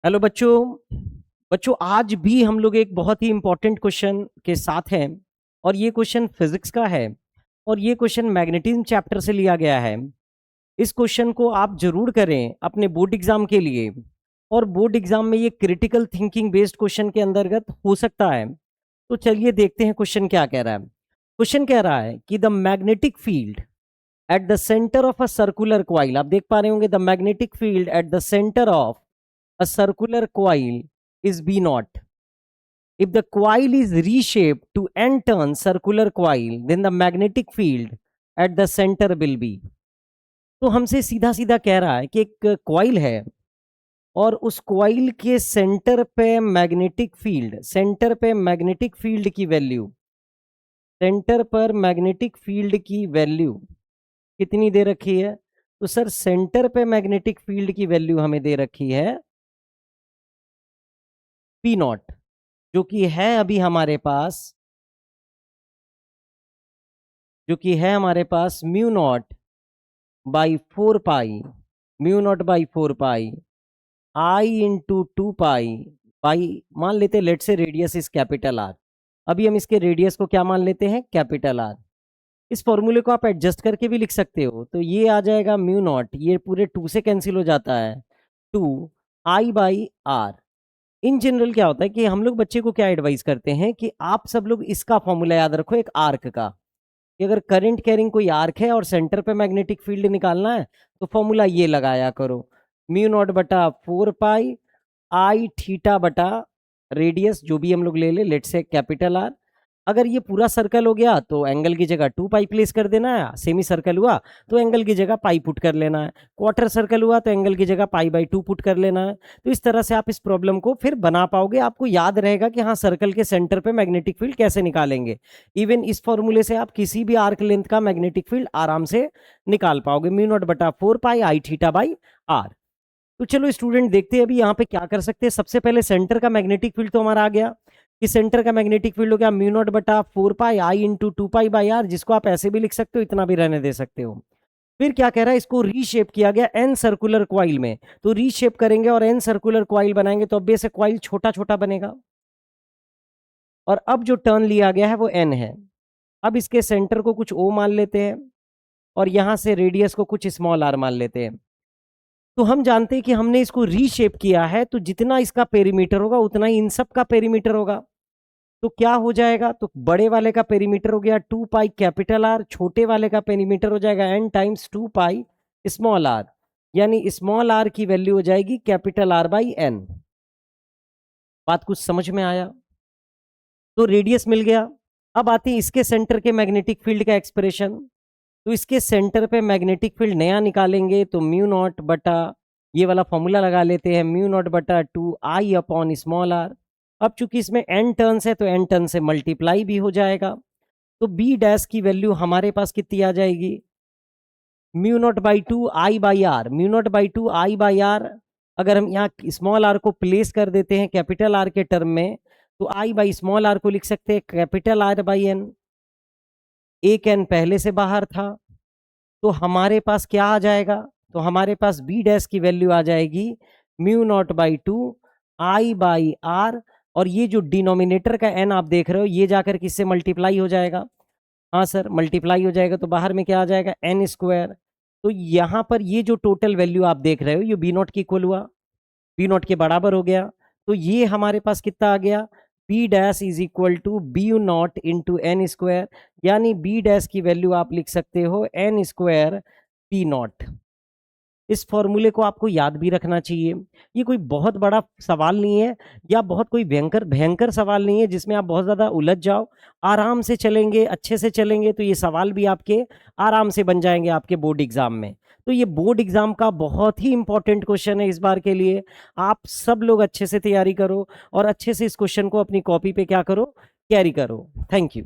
Hello बच्चों। बच्चों आज भी हम लोग एक बहुत ही इंपॉर्टेंट क्वेश्चन के साथ हैं और ये क्वेश्चन फिजिक्स का है और ये क्वेश्चन मैग्नेटिज्म चैप्टर से लिया गया है। इस क्वेश्चन को आप जरूर करें अपने बोर्ड एग्जाम के लिए और बोर्ड एग्जाम में ये क्रिटिकल थिंकिंग बेस्ड क्वेश्चन के अंतर्गत हो सकता है। तो चलिए देखते हैं क्वेश्चन क्या कह रहा है। क्वेश्चन कह रहा है कि the magnetic field at the centre of a circular coil, आप देख पा रहे होंगे the magnetic field at the centre of a circular coil is B naught. If the coil is reshaped to N turn circular coil, then the magnetic field at the center will be. तो हमसे सीधा सीधा कह रहा है कि एक coil है और उस कॉइल के सेंटर पे मैग्नेटिक फील्ड, सेंटर पे मैग्नेटिक फील्ड की वैल्यू, सेंटर पर मैग्नेटिक फील्ड की वैल्यू कितनी दे रखी है? तो सर सेंटर पे मैग्नेटिक फील्ड की वैल्यू हमें दे रखी है पी नॉट, जो कि है अभी हमारे पास, जो कि है हमारे पास mu not by 4 pi, mu not by 4 pi I into 2 pi by, मान लेते लेट से रेडियस इज कैपिटल आर। अभी हम इसके रेडियस को क्या मान लेते हैं? Capital R. इस फॉर्मूले को आप एडजस्ट करके भी लिख सकते हो, तो ये आ जाएगा म्यू नॉट, ये पूरे 2 से कैंसिल हो जाता है, 2 I/R। इन जनरल क्या होता है कि हम लोग बच्चे को क्या एडवाइस करते हैं कि आप सब लोग इसका फॉर्मूला याद रखो, एक आर्क का, कि अगर करंट कैरिंग कोई आर्क है और सेंटर पे मैग्नेटिक फील्ड निकालना है तो फॉर्मूला ये लगाया करो, म्यू नॉट बटा 4 पाई आई थीटा बटा रेडियस जो भी हम लोग ले ले, लेट से कैपिटल आर। अगर ये पूरा सर्कल हो गया तो एंगल की जगह 2 पाई प्लेस कर देना है, सेमी सर्कल हुआ तो एंगल की जगह पाई पुट कर लेना है, क्वार्टर सर्कल हुआ तो एंगल की जगह पाई/2 पुट कर लेना है। तो इस तरह से आप इस प्रॉब्लम को फिर बना पाओगे, आपको याद रहेगा कि हाँ सर्कल के सेंटर पे मैग्नेटिक फील्ड कैसे निकालेंगे। इवन इस फॉर्मूले से आप किसी भी आर्क लेंथ का मैग्नेटिक फील्ड आराम से निकाल पाओगे, म्यू नॉट बटा 4 pi I theta by are. तो चलो स्टूडेंट देखते हैं अभी यहाँ पे क्या कर सकते हैं। सबसे पहले सेंटर का मैग्नेटिक फील्ड तो हमारा आ गया, कि सेंटर का मैग्नेटिक फील्ड हो गया म्यू नॉट बटा 4 पाई आई इंटू 2 पाई/आर, जिसको आप ऐसे भी लिख सकते हो, इतना भी रहने दे सकते हो। फिर क्या कह रहा है, इसको रीशेप किया गया एन सर्कुलर क्वाइल में, तो रीशेप करेंगे और एन सर्कुलर क्वाइल बनाएंगे तो अब से क्वाइल छोटा छोटा बनेगा और अब जो टर्न लिया गया है वो एन है। अब इसके सेंटर को कुछ ओ मान लेते हैं और यहां से रेडियस को कुछ स्मॉल आर मान लेते हैं। तो हम जानते हैं कि हमने इसको रीशेप किया है तो जितना इसका पेरीमीटर होगा उतना ही इन सब का पेरीमीटर होगा। तो क्या हो जाएगा, तो बड़े वाले का पेरीमीटर हो गया 2 पाई कैपिटल आर, छोटे वाले का पेरीमीटर हो जाएगा n times 2 pi small r, यानी स्मॉल आर की वैल्यू हो जाएगी कैपिटल आर बाई एन। बात कुछ समझ में आया? तो रेडियस मिल गया। अब आते हैं इसके सेंटर के मैग्नेटिक फील्ड का एक्सप्रेशन। तो इसके सेंटर पे मैग्नेटिक फील्ड नया निकालेंगे तो म्यू नॉट बटा, ये वाला फॉर्मूला लगा लेते हैं, म्यू नॉट बटा 2I अपॉन स्मॉल आर। अब चूंकि इसमें n टर्न्स है तो n टर्न से मल्टीप्लाई भी हो जाएगा, तो b डैश की वैल्यू हमारे पास कितनी आ जाएगी, mu not by 2I/R, mu not by 2I/R। अगर हम यहाँ स्मॉल आर को प्लेस कर देते हैं कैपिटल आर के टर्म में तो I बाई स्मॉल आर को लिख सकते हैं कैपिटल आर बाई एन, एक एन पहले से बाहर था तो हमारे पास क्या आ जाएगा, तो हमारे पास बी डैश की वैल्यू आ जाएगी म्यू नॉट बाई 2I/R, और ये जो डिनोमिनेटर का एन आप देख रहे हो ये जाकर किससे मल्टीप्लाई हो जाएगा, हाँ सर मल्टीप्लाई हो जाएगा, तो बाहर में क्या आ जाएगा एन स्क्वायर। तो यहाँ पर ये जो टोटल वैल्यू आप देख रहे हो ये बी नॉट की इक्वल हुआ, बी नॉट के बराबर हो गया। तो ये हमारे पास कितना आ गया, B dash is equal to B U naught into n square, यानी बी डैश की वैल्यू आप लिख सकते हो एन स्क्वायर पी नॉट। इस फॉर्मूले को आपको याद भी रखना चाहिए, ये कोई बहुत बड़ा सवाल नहीं है या बहुत कोई भयंकर भयंकर सवाल नहीं है जिसमें आप बहुत ज़्यादा उलझ जाओ। आराम से चलेंगे, अच्छे से चलेंगे तो ये सवाल भी आपके आराम से बन जाएंगे आपके बोर्ड एग्जाम में। तो ये बोर्ड एग्जाम का बहुत ही इंपॉर्टेंट क्वेश्चन है इस बार के लिए। आप सब लोग अच्छे से तैयारी करो और अच्छे से इस क्वेश्चन को अपनी कॉपी पे क्या करो, कैरी करो। Thank you.